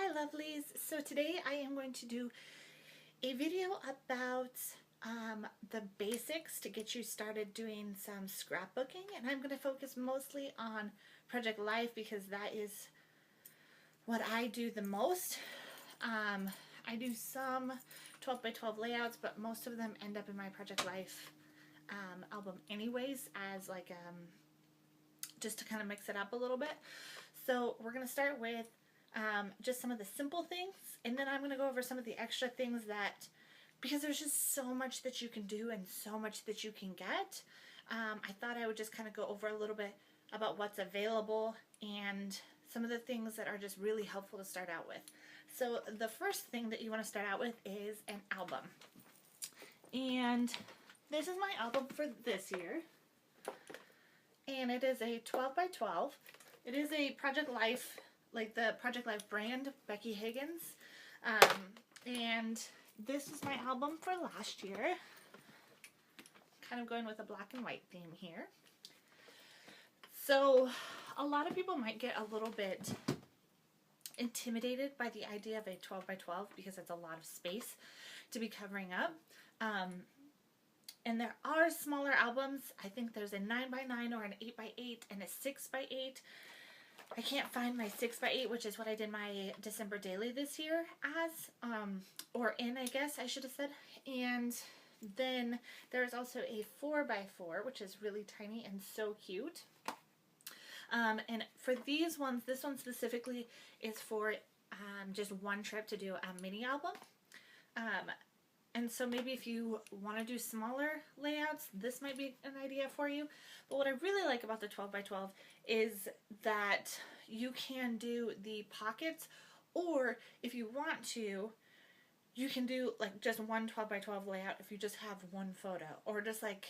Hi lovelies! So today I am going to do a video about the basics to get you started doing some scrapbooking, and I'm going to focus mostly on Project Life because that is what I do the most. I do some 12 by 12 layouts, but most of them end up in my Project Life album anyways, as like just to kind of mix it up a little bit. So we're going to start with just some of the simple things, and then I'm going to go over some of the extra things that, because there's just so much that you can do and so much that you can get, I thought I would just kind of go over a little bit about what's available and some of the things that are just really helpful to start out with. So the first thing that you want to start out with is an album, and this is my album for this year, and it is a 12 by 12. It is a Project Life, like the Project Life brand, Becky Higgins, and this is my album for last year. Kind of going with a black and white theme here. So a lot of people might get a little bit intimidated by the idea of a 12 by 12 because it's a lot of space to be covering up. And there are smaller albums. I think there's a 9 by 9 or an 8 by 8 and a 6 by 8. I can't find my 6 by 8, which is what I did my December daily this year as, or in, I guess I should have said. And then there's also a 4 by 4, which is really tiny and so cute. And for these ones, this one specifically is for just one trip to do a mini album. And so maybe if you want to do smaller layouts, this might be an idea for you. But what I really like about the 12 by 12 is that you can do the pockets, or if you want to, you can do like just one 12 by 12 layout if you just have one photo, or just like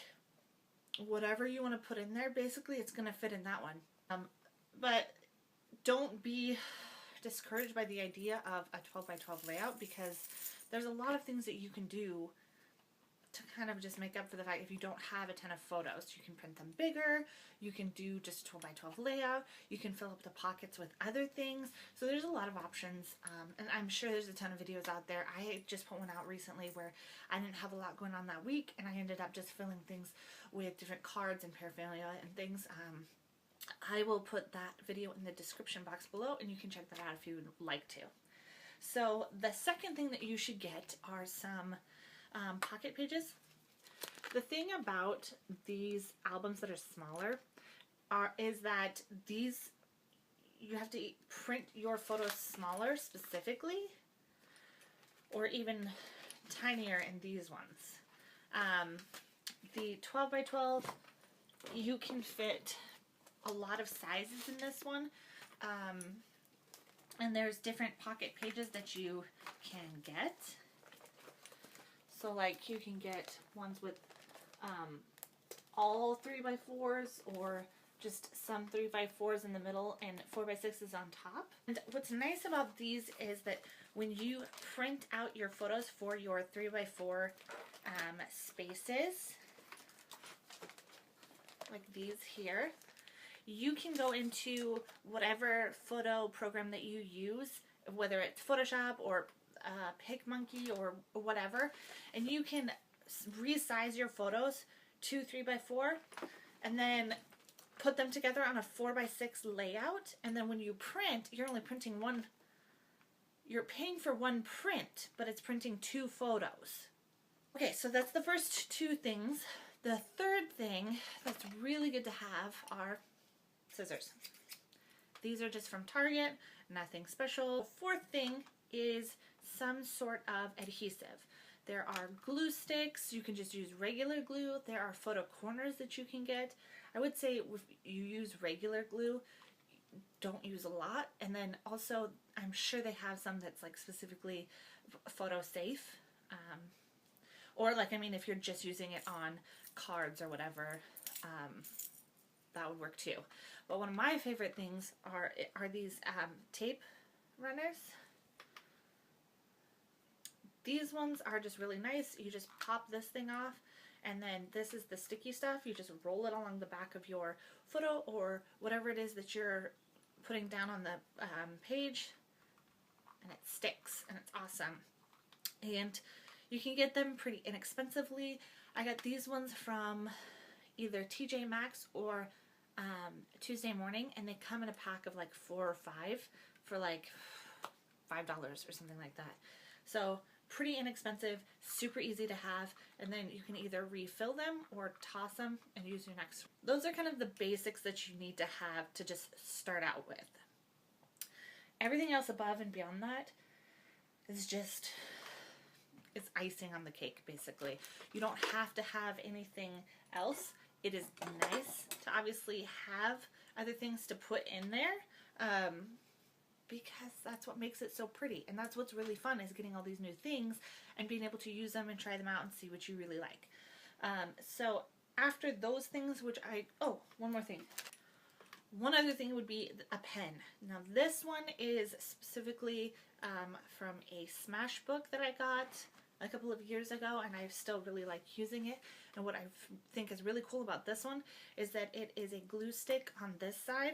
whatever you want to put in there. Basically, it's going to fit in that one. But don't be discouraged by the idea of a 12 by 12 layout, because there's a lot of things that you can do to kind of just make up for the fact if you don't have a ton of photos. You can print them bigger, you can do just a 12 by 12 layout, you can fill up the pockets with other things. So there's a lot of options, and I'm sure there's a ton of videos out there. I just put one out recently where I didn't have a lot going on that week, and I ended up just filling things with different cards and paraphernalia and things. I will put that video in the description box below, and you can check that out if you would like to. So the second thing that you should get are some pocket pages. The thing about these albums that are smaller is that these, you have to print your photos smaller specifically, or even tinier in these ones. The 12 by 12, you can fit a lot of sizes in this one. And there's different pocket pages that you can get. So like you can get ones with all 3 by 4s, or just some 3 by 4s in the middle and 4 by 6s on top. And what's nice about these is that when you print out your photos for your 3 by 4 spaces, like these here, you can go into whatever photo program that you use, whether it's Photoshop or PicMonkey or whatever, and you can resize your photos to 3 by 4 and then put them together on a 4 by 6 layout. And then when you print, you're only printing one, you're paying for one print, but it's printing 2 photos. Okay, so that's the first 2 things. The third thing that's really good to have are scissors. These are just from Target, nothing special. The fourth thing is some sort of adhesive. There are glue sticks. You can just use regular glue. There are photo corners that you can get. I would say if you use regular glue, don't use a lot. And then also, I'm sure they have some that's like specifically photo safe. Or like, I mean, if you're just using it on cards or whatever, that would work too. But one of my favorite things are these tape runners. These ones are just really nice. You just pop this thing off, and then this is the sticky stuff. You just roll it along the back of your photo or whatever it is that you're putting down on the page. and it sticks, and it's awesome. And you can get them pretty inexpensively. I got these ones from either TJ Maxx or Tuesday Morning, and they come in a pack of like 4 or 5 for like $5 or something like that. So pretty inexpensive, super easy to have, and then you can either refill them or toss them and use your next. Those are kind of the basics that you need to have to just start out with. Everything else above and beyond that is just, it's icing on the cake, basically. You don't have to have anything else. It is nice to obviously have other things to put in there, because that's what makes it so pretty. And that's what's really fun, is getting all these new things and being able to use them and try them out and see what you really like. So after those things, one more thing. One other thing would be a pen. Now this one is specifically from a Smash book that I got a couple of years ago, and I still really like using it. And what I think is really cool about this one is that it is a glue stick on this side,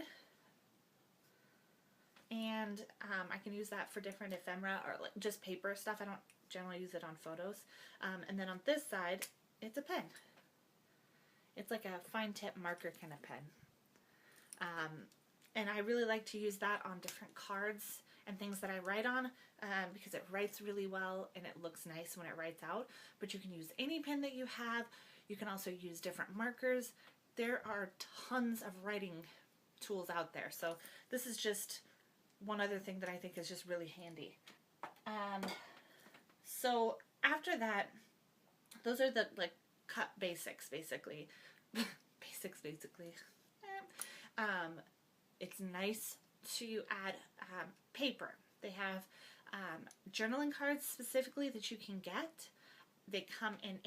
and I can use that for different ephemera or like just paper stuff. I don't generally use it on photos. And then on this side, it's a pen. It's like a fine tip marker kind of pen. And I really like to use that on different cards and things that I write on, because it writes really well and it looks nice when it writes out. But you can use any pen that you have. You can also use different markers. There are tons of writing tools out there. So this is just one other thing that I think is just really handy. So after that, those are the like cut basics, basically. Basics, basically. It's nice to add paper. They have journaling cards specifically that you can get. They come in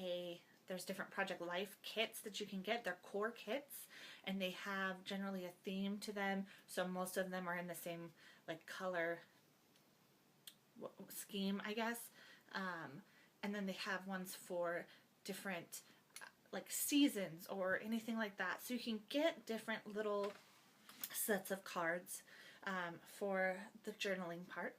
there's different ProjectLife kits that you can get. They're core kits, and they have generally a theme to them. So most of them are in the same like color scheme, I guess. And then they have ones for different like seasons or anything like that. So you can get different little sets of cards for the journaling part.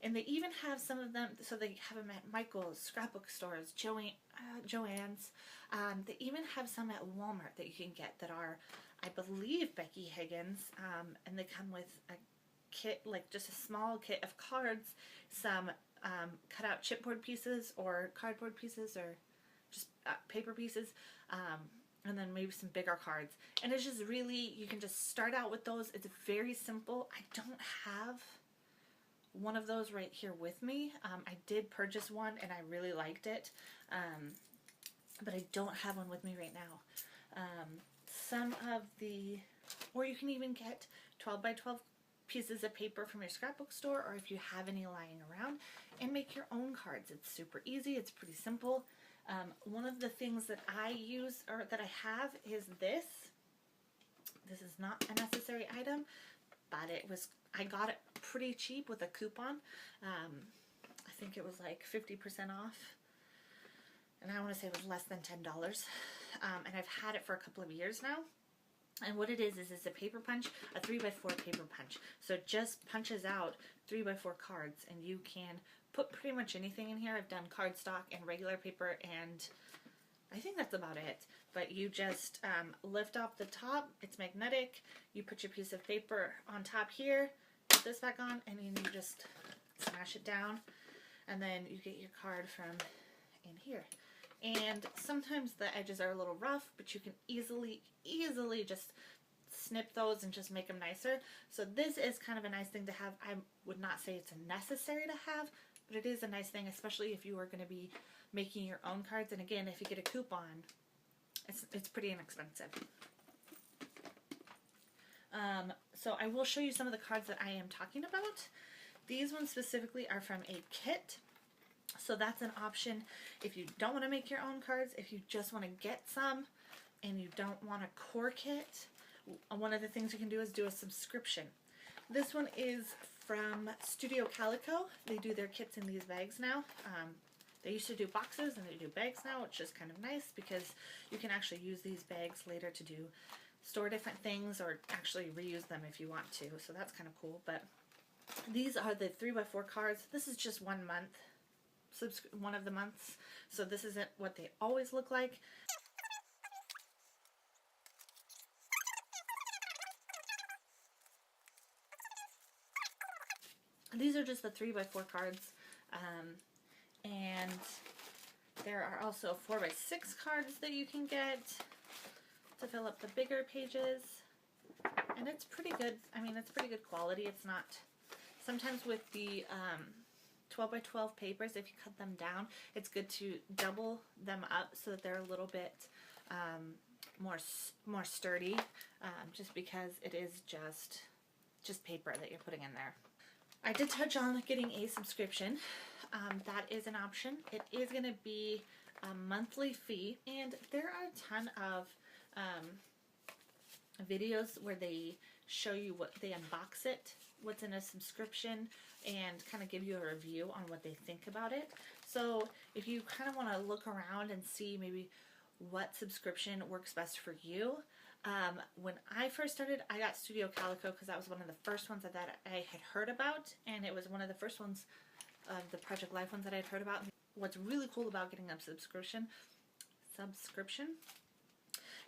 And they even have some of them, so they have them at Michael's, scrapbook stores, Joann's. They even have some at Walmart that you can get that are, I believe, Becky Higgins. And they come with a kit, like just a small kit of cards, some cut out chipboard pieces or cardboard pieces or just paper pieces. And then maybe some bigger cards. And it's just really, you can just start out with those. It's very simple. I don't have one of those right here with me. I did purchase one and I really liked it. But I don't have one with me right now. Or you can even get 12 by 12 pieces of paper from your scrapbook store, or if you have any lying around, and make your own cards. It's super easy. It's pretty simple. One of the things that I use, or that I have, is this. This is not a necessary item, but I got it pretty cheap with a coupon. I think it was like 50% off, and I want to say it was less than $10. And I've had it for a couple of years now. And what it is it's a paper punch, a 3x4 paper punch. So it just punches out 3x4 cards, and you can put pretty much anything in here. I've done cardstock and regular paper, and I think that's about it. But you just lift off the top. It's magnetic. You put your piece of paper on top here, put this back on, and then you just smash it down, and then you get your card from in here. And sometimes the edges are a little rough, but you can easily just snip those and just make them nicer. So this is kind of a nice thing to have. I would not say it's a necessary to have, but it is a nice thing, especially if you are going to be making your own cards. And again, if you get a coupon, it's pretty inexpensive. So I will show you some of the cards that I am talking about. These ones specifically are from a kit. So that's an option if you don't want to make your own cards, if you just want to get some and you don't want a core kit. One of the things you can do is do a subscription. This one is from Studio Calico. They do their kits in these bags now. They used to do boxes and they do bags now, which is kind of nice because you can actually use these bags later to store different things or actually reuse them if you want to. So that's kind of cool. But These are the 3x4 cards. This is just 1 month, one of the months. So this isn't what they always look like. These are just the 3x4 cards. And there are also 4x6 cards that you can get to fill up the bigger pages. And it's pretty good. I mean, it's pretty good quality. It's not... Sometimes with the 12x12 papers, if you cut them down, it's good to double them up so that they're a little bit more sturdy, just because it is just paper that you're putting in there. I did touch on getting a subscription. That is an option. It is going to be a monthly fee, and there are a ton of videos where they show you what they unbox it, what's in a subscription, and kind of give you a review on what they think about it. So if you kind of want to look around and see maybe what subscription works best for you. When I first started, I got Studio Calico because that was one of the first ones that I had heard about, and it was one of the first ones of the ProjectLife ones that I had heard about. What's really cool about getting a subscription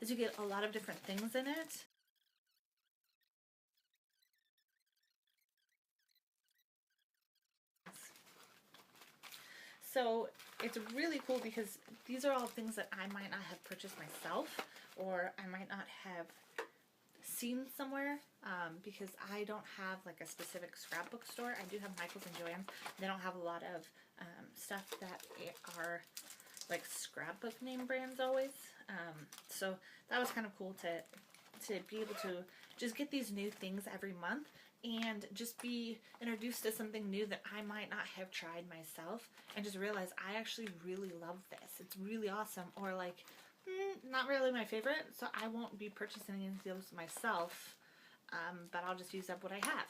is you get a lot of different things in it. So it's really cool because these are all things that I might not have purchased myself, or I might not have seen somewhere, because I don't have like a specific scrapbook store. I do have Michael's and Joann's. They don't have a lot of stuff that are like scrapbook name brands always. So that was kind of cool to be able to just get these new things every month and just be introduced to something new that I might not have tried myself, and just realize I actually really love this. It's really awesome. Or like, not really my favorite, so I won't be purchasing any of those myself, but I'll just use up what I have.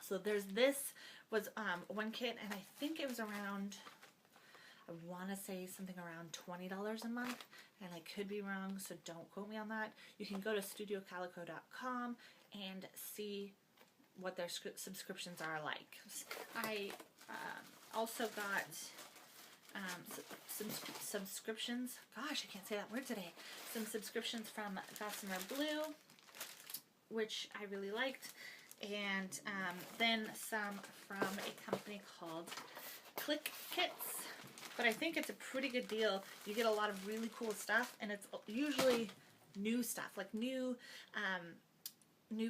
So this was one kit, and I think it was around, I want to say something around $20 a month, and I could be wrong, so don't quote me on that. You can go to studiocalico.com and see what their subscriptions are like. I also got some subscriptions. Gosh, I can't say that word today. Some subscriptions from Gossamer Blue, which I really liked, and then some from a company called Click Kits. But I think it's a pretty good deal. You get a lot of really cool stuff, and it's usually new stuff, like new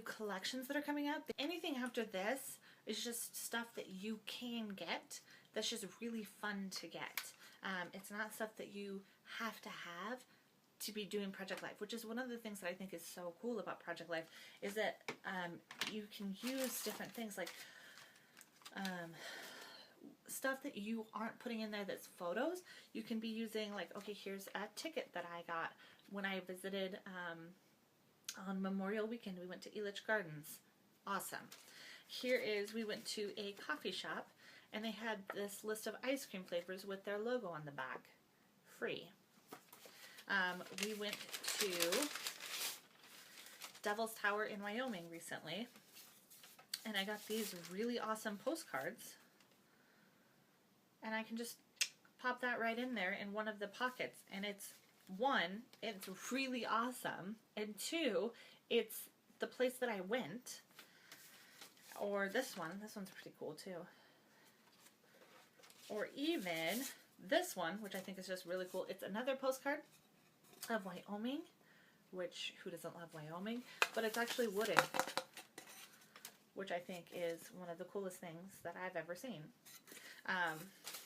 collections that are coming out. Anything after this is just stuff that you can get that's just really fun to get. It's not stuff that you have to be doing ProjectLife, which is one of the things that I think is so cool about ProjectLife, is that you can use different things like stuff that you aren't putting in there that's photos. You can be using, like, okay, here's a ticket that I got when I visited on Memorial Weekend. We went to Elitch Gardens. Awesome. Here is, we went to a coffee shop, and they had this list of ice cream flavors with their logo on the back. Free. We went to Devil's Tower in Wyoming recently, and I got these really awesome postcards, and I can just pop that right in there in one of the pockets, and it's really awesome, and two, it's the place that I went. Or this one's pretty cool too. Or even this one, which I think is just really cool. It's another postcard of Wyoming, which, who doesn't love Wyoming? But it's actually wooden, which I think is one of the coolest things that I've ever seen.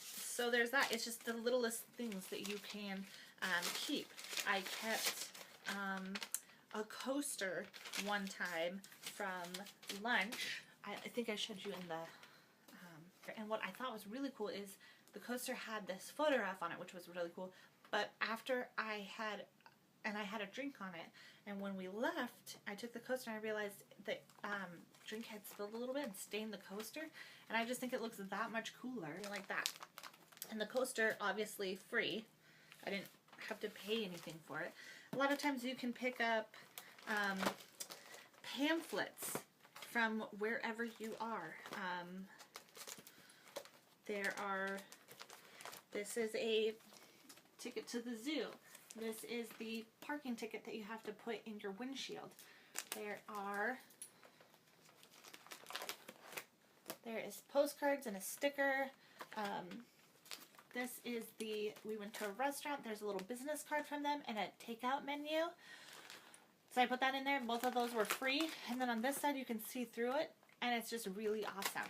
So there's that. It's just the littlest things that you can keep. I kept a coaster one time from lunch. I think I showed you in the, and what I thought was really cool is the coaster had this photograph on it, which was really cool, but after I had a drink on it, and when we left, I took the coaster and I realized that drink had spilled a little bit and stained the coaster, and I just think it looks that much cooler like that. And the coaster, obviously free. I didn't have to pay anything for it. A lot of times you can pick up pamphlets from wherever you are. This is a ticket to the zoo. This is the parking ticket that you have to put in your windshield. There is postcards and a sticker. This is we went to a restaurant. There's a little business card from them and a takeout menu. So I put that in there. Both of those were free. And then on this side, you can see through it, and it's just really awesome.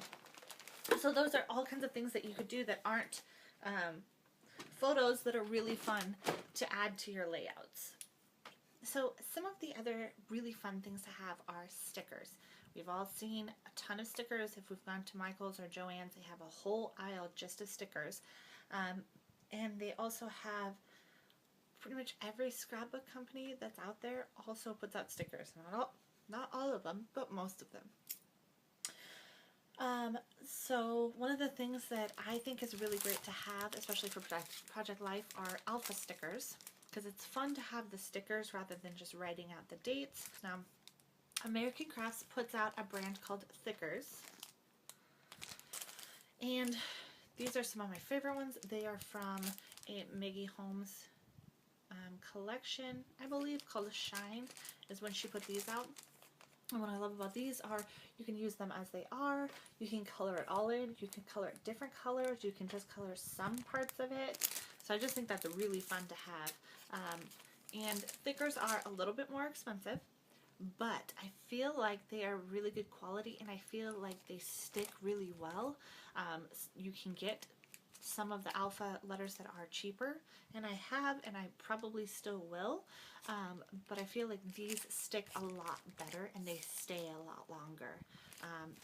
So those are all kinds of things that you could do that aren't photos, that are really fun to add to your layouts. So some of the other really fun things to have are stickers. We've all seen a ton of stickers. If we've gone to Michael's or Joann's, they have a whole aisle just of stickers. And they also have pretty much every scrapbook company that's out there also puts out stickers. Not all of them, but most of them. So one of the things that I think is really great to have, especially for Project Life, are alpha stickers, because it's fun to have the stickers rather than just writing out the dates. Now, American Crafts puts out a brand called Thickers, and these are some of my favorite ones. They are from a Maggie Holmes collection, I believe, called Shine, is when she put these out. And what I love about these are you can use them as they are, you can color it all in, you can color it different colors, you can just color some parts of it. So I just think that's really fun to have. And thickers are a little bit more expensive, but I feel like they are really good quality, and I feel like they stick really well. You can get some of the alpha letters that are cheaper, and I have, and I probably still will, but I feel like these stick a lot better and they stay a lot longer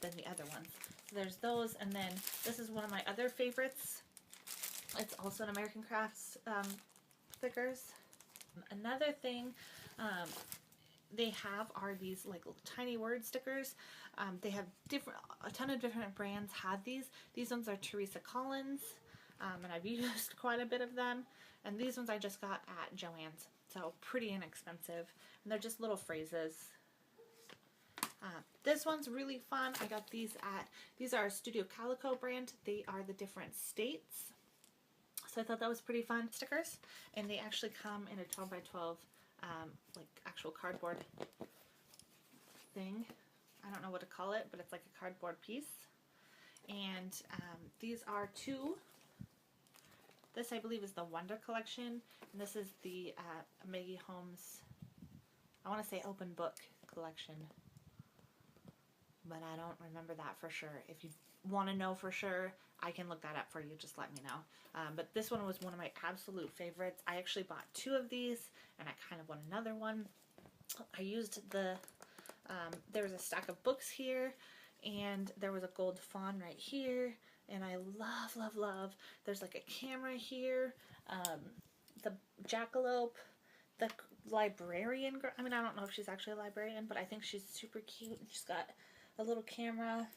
than the other ones. So there's those, and then this is one of my other favorites. It's also an American Crafts stickers. Another thing they have are these like little tiny word stickers. They have a ton of different brands have these. These ones are Teresa Collins. And I've used quite a bit of them. And these ones I just got at Joann's. So pretty inexpensive. And they're just little phrases. This one's really fun. I got these are Studio Calico brand. They are the different states. So I thought that was pretty fun. Stickers. And they actually come in a 12 by 12 like actual cardboard thing. I don't know what to call it, but it's like a cardboard piece. And these are two. This, I believe, is the Wonder Collection, and this is the Maggie Holmes, I want to say Open Book Collection, but I don't remember that for sure. If you want to know for sure, I can look that up for you, just let me know. But this one was one of my absolute favorites. I actually bought two of these, and I kind of want another one. I used there was a stack of books here, and there was a gold fawn right here. And I love, there's like a camera here, the jackalope, the librarian girl. I mean, I don't know if she's actually a librarian, but I think she's super cute. She's got a little camera.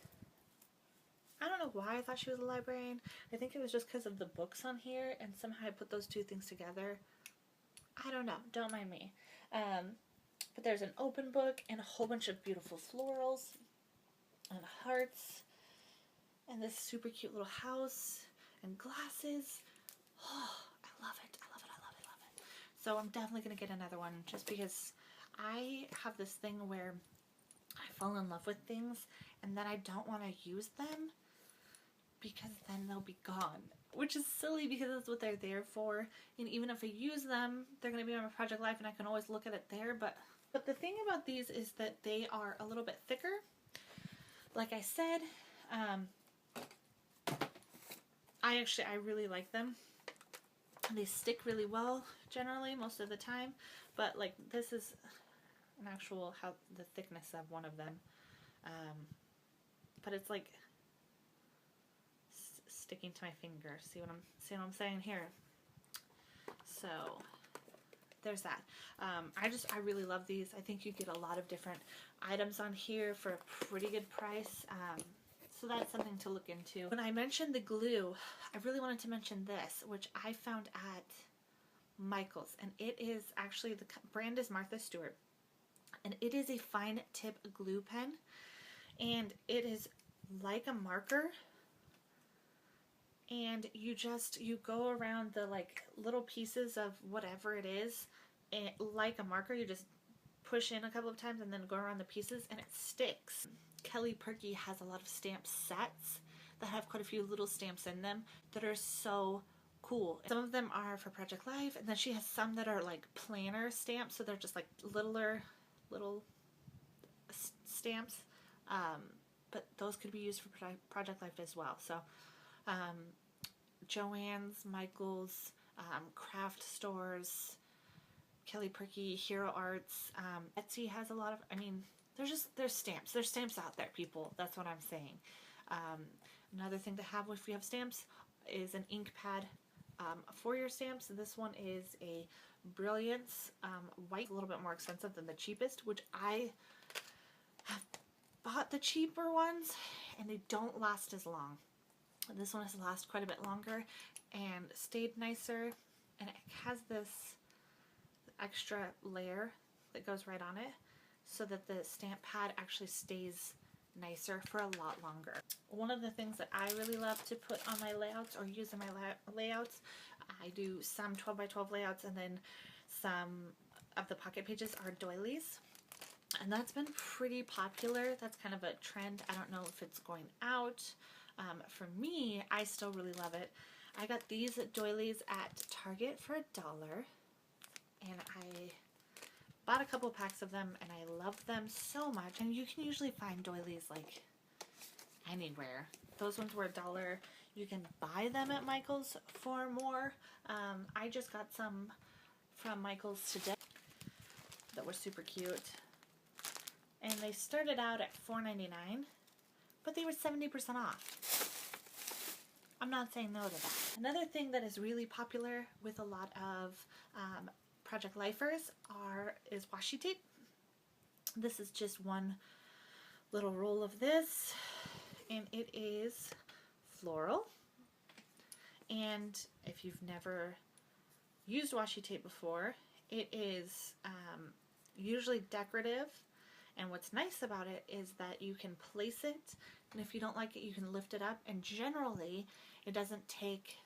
I don't know why I thought she was a librarian. I think it was just because of the books on here, and somehow I put those two things together. I don't know. Don't mind me. But there's an open book and a whole bunch of beautiful florals and hearts. And this super cute little house and glasses. Oh, I love it. I love it. I love it. I love it. So I'm definitely going to get another one just because I have this thing where I fall in love with things and then I don't want to use them because then they'll be gone. Which is silly because that's what they're there for. And even if I use them, they're going to be on my Project Life and I can always look at it there. But the thing about these is that they are a little bit thicker. Like I said, I really like them. They stick really well generally most of the time, but like this is an actual the thickness of one of them, but it's like sticking to my finger. See what I'm saying here? So there's that. I really love these. I think you get a lot of different items on here for a pretty good price. So that's something to look into. When I mentioned the glue, I really wanted to mention this, which I found at Michael's. And it is actually, the brand is Martha Stewart. And it is a fine tip glue pen. and it is like a marker, and you go around the like little pieces of whatever it is, and like a marker you just push in a couple of times and then go around the pieces and it sticks. Kelly Perky has a lot of stamp sets that have quite a few little stamps in them that are so cool. Some of them are for Project Life, and then she has some that are like planner stamps, so they're just like little stamps, but those could be used for Project Life as well. So Joann's, Michael's, craft stores, Kelly Perky, Hero Arts, Etsy has a lot of, I mean, there's stamps out there, people. That's what I'm saying. Another thing to have if you have stamps is an ink pad for your stamps. This one is a Brilliance white, a little bit more expensive than the cheapest, which I have bought the cheaper ones and they don't last as long. This one has lasted quite a bit longer and stayed nicer, and it has this extra layer that goes right on it so that the stamp pad actually stays nicer for a lot longer. One of the things that I really love to put on my layouts or use in my layouts, I do some 12 by 12 layouts, and then some of the pocket pages are doilies. And that's been pretty popular. That's kind of a trend. I don't know if it's going out. For me, I still really love it. I got these doilies at Target for $1, and I bought a couple packs of them, and I love them so much. And you can usually find doilies like anywhere. Those ones were $1. You can buy them at Michael's for more. I just got some from Michael's today that were super cute. And they started out at $4.99, but they were 70% off. I'm not saying no to that. Another thing that is really popular with a lot of Project Lifers is washi tape. This is just one little roll of this, and it is floral. And if you've never used washi tape before, it is usually decorative. And what's nice about it is that you can place it, and if you don't like it, you can lift it up. And generally, it doesn't take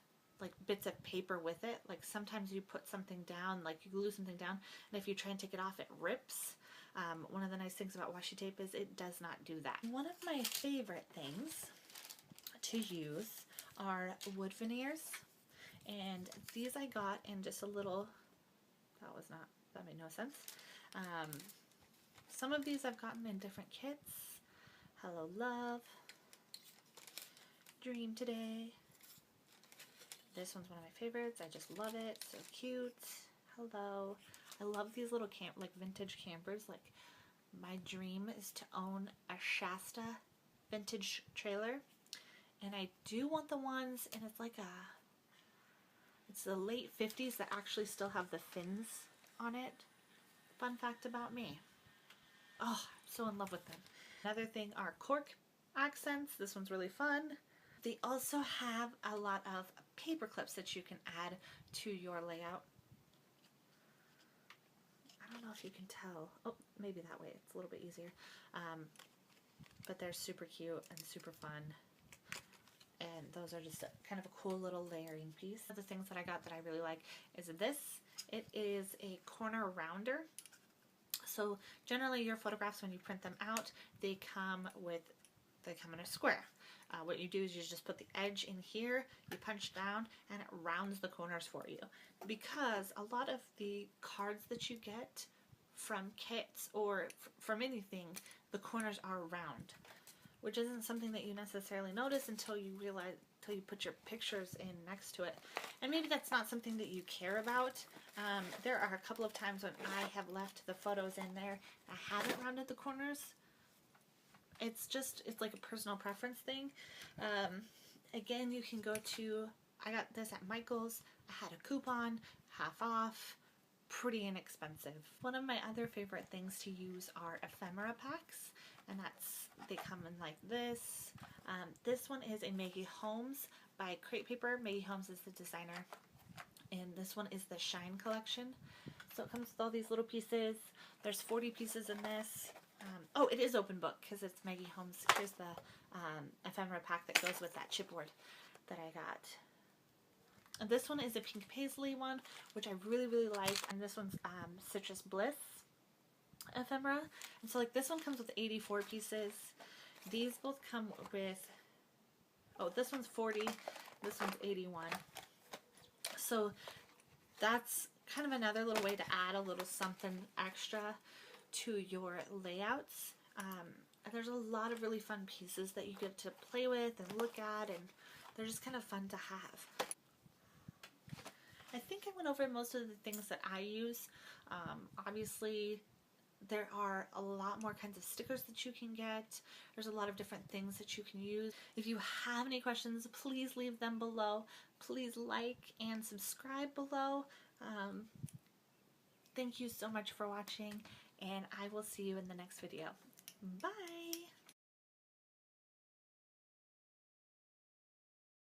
like bits of paper with it. Like sometimes you put something down, like you glue something down, and if you try and take it off, it rips. One of the nice things about washi tape is it does not do that. One of my favorite things to use are wood veneers, and these I got in just a little, that made no sense. Some of these I've gotten in different kits. Hello Love, Dream Today. This one's one of my favorites. I just love it. So cute. Hello. I love these little like vintage campers. Like my dream is to own a Shasta vintage trailer. And I do want the ones, and it's the late 50s that actually still have the fins on it. Fun fact about me. Oh, I'm so in love with them. Another thing are Cork Accents. This one's really fun. They also have a lot of paper clips that you can add to your layout. I don't know if you can tell. Oh, maybe that way. It's a little bit easier. But they're super cute and super fun. And those are just kind of a cool little layering piece. One of the things that I got that I really like is this. It is a corner rounder. So generally your photographs, when you print them out, they come in a square. What you do is you just put the edge in here, you punch down, and it rounds the corners for you. Because a lot of the cards that you get from kits or from anything, the corners are round, which isn't something that you necessarily notice until you put your pictures in next to it. And maybe that's not something that you care about. There are a couple of times when I have left the photos in there, I haven't rounded the corners. It's like a personal preference thing. Again, you can go to, I got this at Michael's. I had a coupon, half off, pretty inexpensive. One of my other favorite things to use are ephemera packs, and they come in like this. This one is a Maggie Holmes by Crate Paper. Maggie Holmes is the designer, and this one is the Shine collection. So it comes with all these little pieces. There's 40 pieces in this. Oh, it is open book because it's Maggie Holmes. Here's the ephemera pack that goes with that chipboard that I got. And this one is a pink paisley one, which I really, really like. And this one's Citrus Bliss ephemera. And so like this one comes with 84 pieces. These both come with, oh, this one's 40, this one's 81. So that's kind of another little way to add a little something extra to your layouts. There's a lot of really fun pieces that you get to play with and look at, and they're just kind of fun to have. I think I went over most of the things that I use. Obviously, there are a lot more kinds of stickers that you can get. There's a lot of different things that you can use. If you have any questions, please leave them below. Please like and subscribe below. Thank you so much for watching, and I will see you in the next video. Bye!